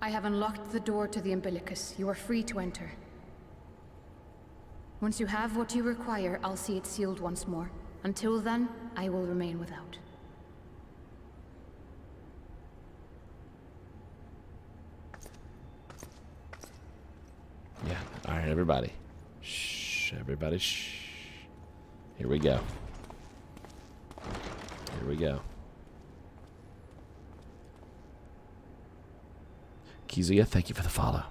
I have unlocked the door to the umbilicus. You are free to enter. Once you have what you require, I'll see it sealed once more. Until then, I will remain without. Yeah, alright, everybody. Shh, everybody, shh. Here we go. Here we go. Kizuya, thank you for the follow.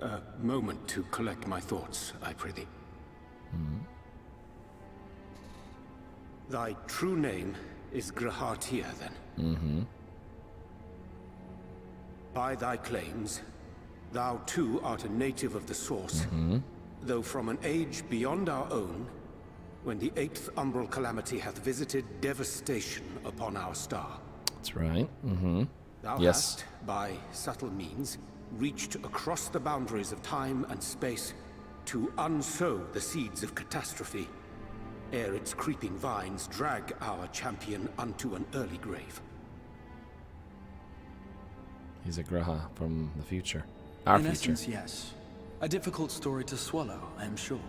A moment to collect my thoughts, I prithee. Thy true name is Grahatia, then? By thy claims, thou too art a native of the Source, though from an age beyond our own, when the 8th umbral calamity hath visited devastation upon our star. That's right. Thou hast, by subtle means, reached across the boundaries of time and space to unsow the seeds of catastrophe, ere its creeping vines drag our champion unto an early grave. He's a Graha from the future. Our In future. essence, yes. A difficult story to swallow, I am sure.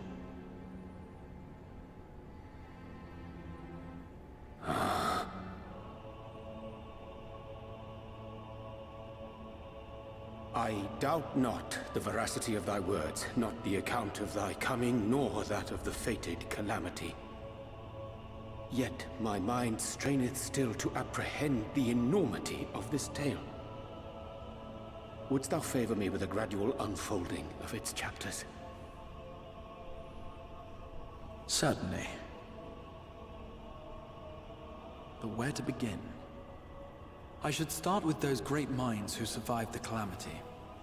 I doubt not the veracity of thy words, not the account of thy coming, nor that of the fated calamity. Yet my mind straineth still to apprehend the enormity of this tale. Wouldst thou favor me with a gradual unfolding of its chapters? Certainly. But where to begin? I should start with those great minds who survived the calamity.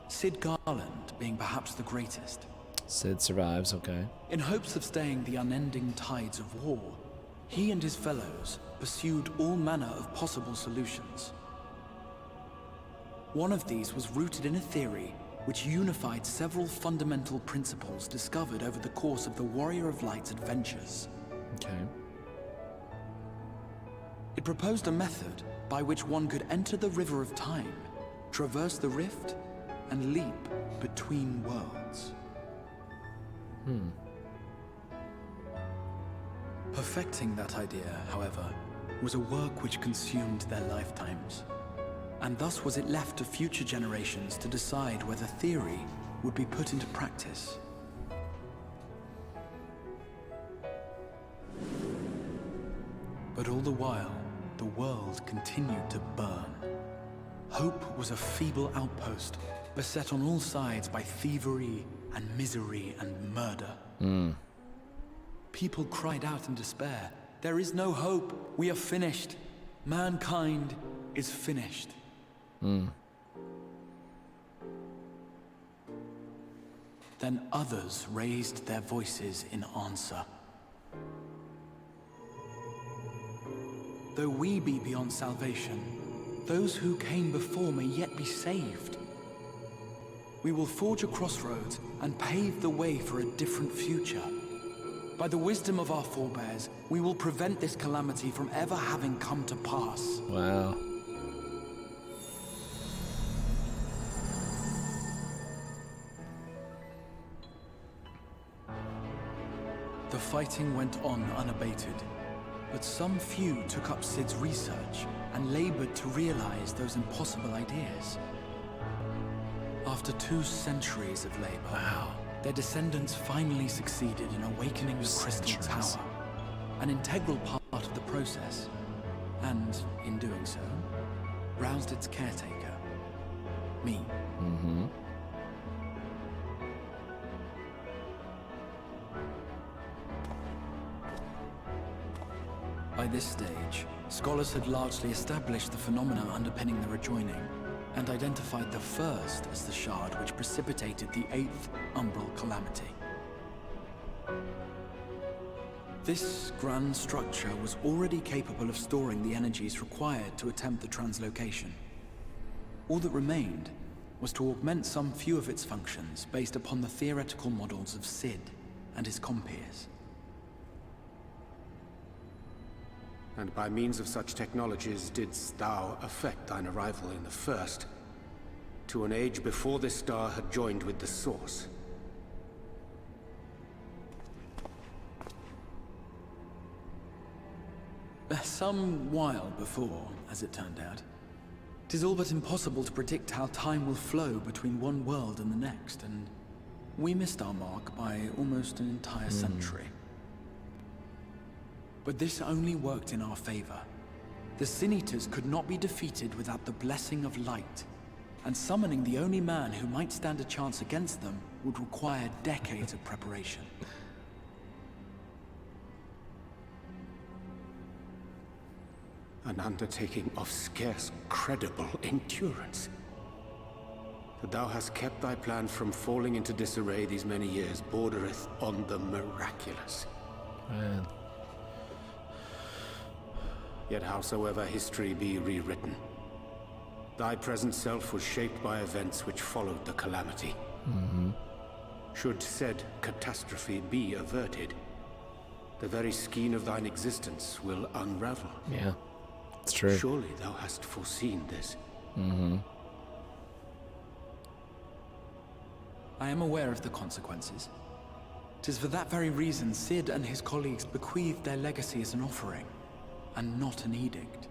Sid Garland being perhaps the greatest. Sid survives, okay. In hopes of staying the unending tides of war, he and his fellows pursued all manner of possible solutions. One of these was rooted in a theory which unified several fundamental principles discovered over the course of the Warrior of Light's adventures. Okay. It proposed a method by which one could enter the River of Time, traverse the rift, and leap between worlds. Perfecting that idea, however, was a work which consumed their lifetimes. And thus was it left to future generations to decide whether theory would be put into practice. But all the while, the world continued to burn. Hope was a feeble outpost, beset on all sides by thievery and misery and murder. People cried out in despair, "There is no hope, we are finished. Mankind is finished." Then others raised their voices in answer. Though we be beyond salvation, those who came before may yet be saved. We will forge a crossroads and pave the way for a different future. By the wisdom of our forebears, we will prevent this calamity from ever having come to pass. Wow. The fighting went on unabated, but some few took up Sid's research and labored to realize those impossible ideas. After 2 centuries of labor, their descendants finally succeeded in awakening the Crystal Tower, an integral part of the process, and, in doing so, roused its caretaker, me. By this stage, scholars had largely established the phenomena underpinning the rejoining, and identified the first as the shard which precipitated the 8th Umbral Calamity. This grand structure was already capable of storing the energies required to attempt the translocation. All that remained was to augment some few of its functions based upon the theoretical models of Sid and his compeers. And by means of such technologies didst thou effect thine arrival in the first, to an age before this star had joined with the Source. Some while before, as it turned out. 'Tis all but impossible to predict how time will flow between one world and the next, and we missed our mark by almost an entire century. But this only worked in our favor. The Sin Eaters could not be defeated without the blessing of light, and summoning the only man who might stand a chance against them would require decades of preparation. An undertaking of scarce credible endurance. That thou hast kept thy plan from falling into disarray these many years bordereth on the miraculous. Man. Yet howsoever history be rewritten, thy present self was shaped by events which followed the calamity. Should said catastrophe be averted, the very skein of thine existence will unravel. Yeah, it's true. Surely thou hast foreseen this. I am aware of the consequences. 'Tis for that very reason Sid and his colleagues bequeathed their legacy as an offering, and not an edict.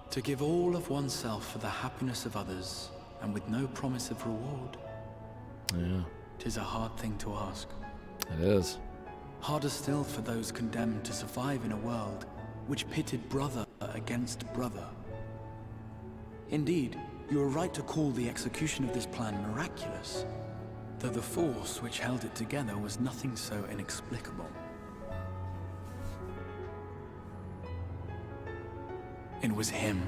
To give all of oneself for the happiness of others, and with no promise of reward. Yeah, 'Tis a hard thing to ask. it is. Harder still for those condemned to survive in a world which pitted brother against brother. Indeed, you are right to call the execution of this plan miraculous, though the force which held it together was nothing so inexplicable. It was him.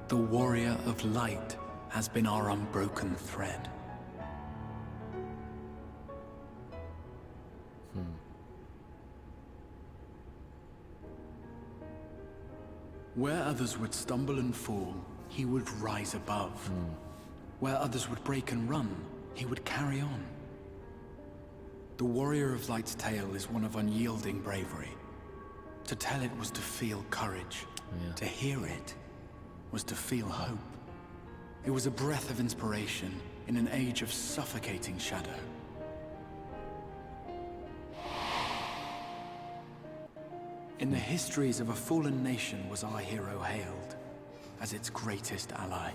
The warrior of light has been our unbroken thread. Where others would stumble and fall, he would rise above. Where others would break and run, he would carry on. The warrior of light's tale is one of unyielding bravery. To tell it was to feel courage. To hear it was to feel hope. It was a breath of inspiration in an age of suffocating shadow. In the histories of a fallen nation was our hero hailed as its greatest ally.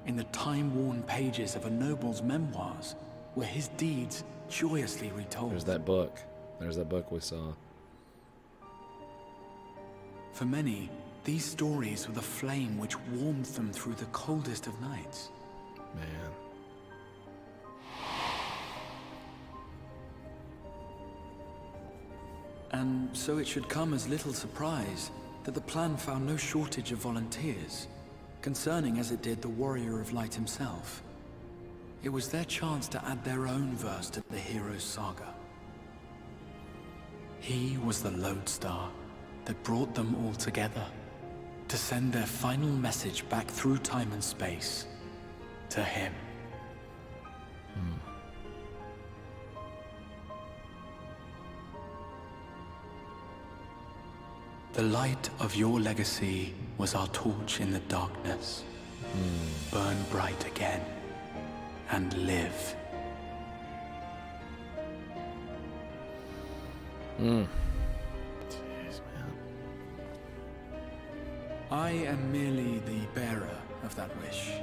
In the time-worn pages of a noble's memoirs were his deeds joyously retold. There's that book. There's that book we saw. For many, these stories were the flame which warmed them through the coldest of nights. Man. And so it should come as little surprise that the plan found no shortage of volunteers, concerning as it did the Warrior of Light himself. It was their chance to add their own verse to the hero's saga. He was the lodestar that brought them all together, to send their final message back through time and space to him. The light of your legacy was our torch in the darkness. Burn bright again and live. Jeez, man. I am merely the bearer of that wish,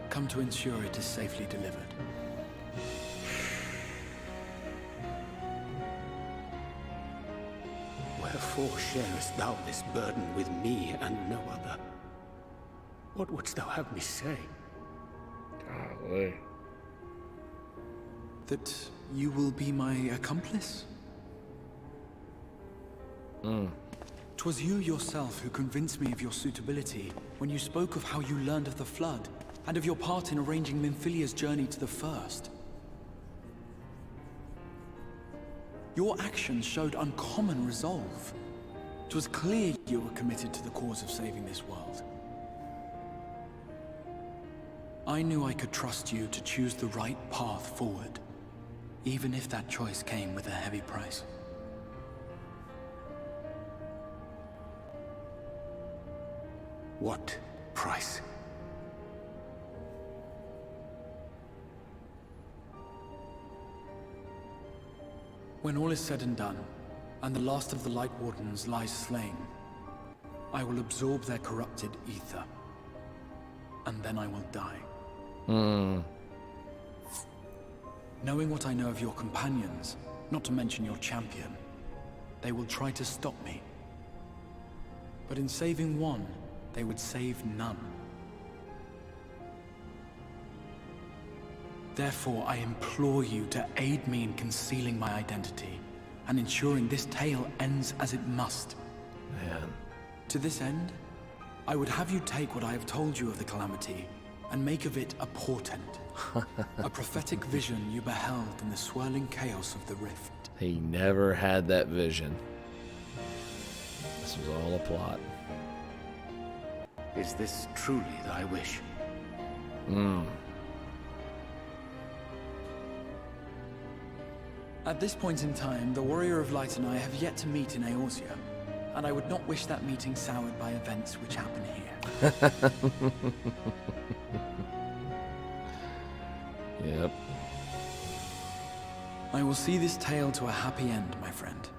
come to ensure it is safely delivered. Wherefore sharest thou this burden with me and no other? What wouldst thou have me say? Golly. That you will be my accomplice? 'Twas you yourself who convinced me of your suitability when you spoke of how you learned of the Flood, and of your part in arranging Minfilia's journey to the First. Your actions showed uncommon resolve. 'Twas clear you were committed to the cause of saving this world. I knew I could trust you to choose the right path forward, even if that choice came with a heavy price. What price? When all is said and done, and the last of the Light Wardens lies slain, I will absorb their corrupted ether, and then I will die. Knowing what I know of your companions, not to mention your champion, they will try to stop me. But in saving one, they would save none. Therefore, I implore you to aid me in concealing my identity, and ensuring this tale ends as it must. Man. To this end, I would have you take what I have told you of the Calamity, and make of it a portent. A prophetic vision you beheld in the swirling chaos of the Rift. He never had that vision. This was all a plot. Is this truly thy wish? At this point in time, the Warrior of Light and I have yet to meet in Eorzea, and I would not wish that meeting soured by events which happen here. Yep. I will see this tale to a happy end, my friend.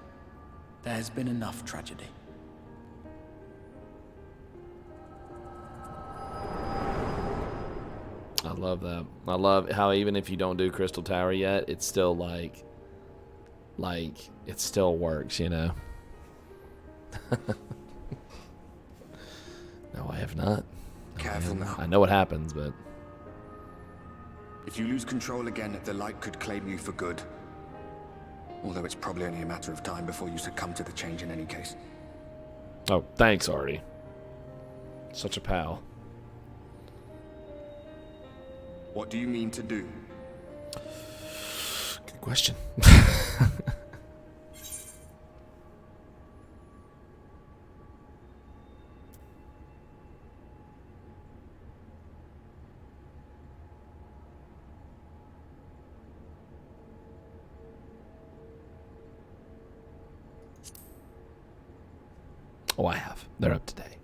There has been enough tragedy. I love that. I love how even if you don't do Crystal Tower yet, it's still like it still works, you know. No, I have not. Careful now. I know what happens, but If you lose control again, the light could claim you for good. Although it's probably only a matter of time before you succumb to the change in any case. oh, thanks, Artie. Such a pal. What do you mean to do? Good question. Oh, I have. They're up to date.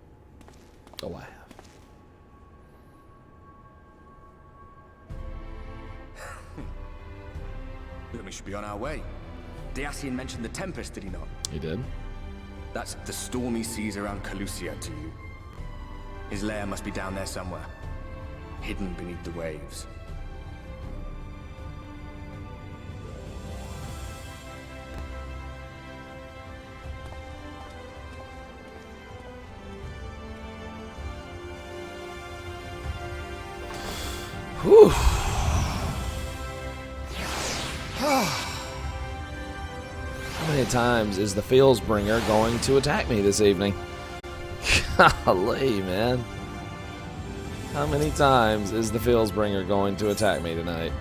Oh, I have. Then we should be on our way. Dacian mentioned the tempest, did he not? He did. That's the stormy seas around Calusia to you. His lair must be down there somewhere, hidden beneath the waves. Whew. How many times is the Fieldsbringer going to attack me this evening? Golly, man. How many times is the Fieldsbringer going to attack me tonight?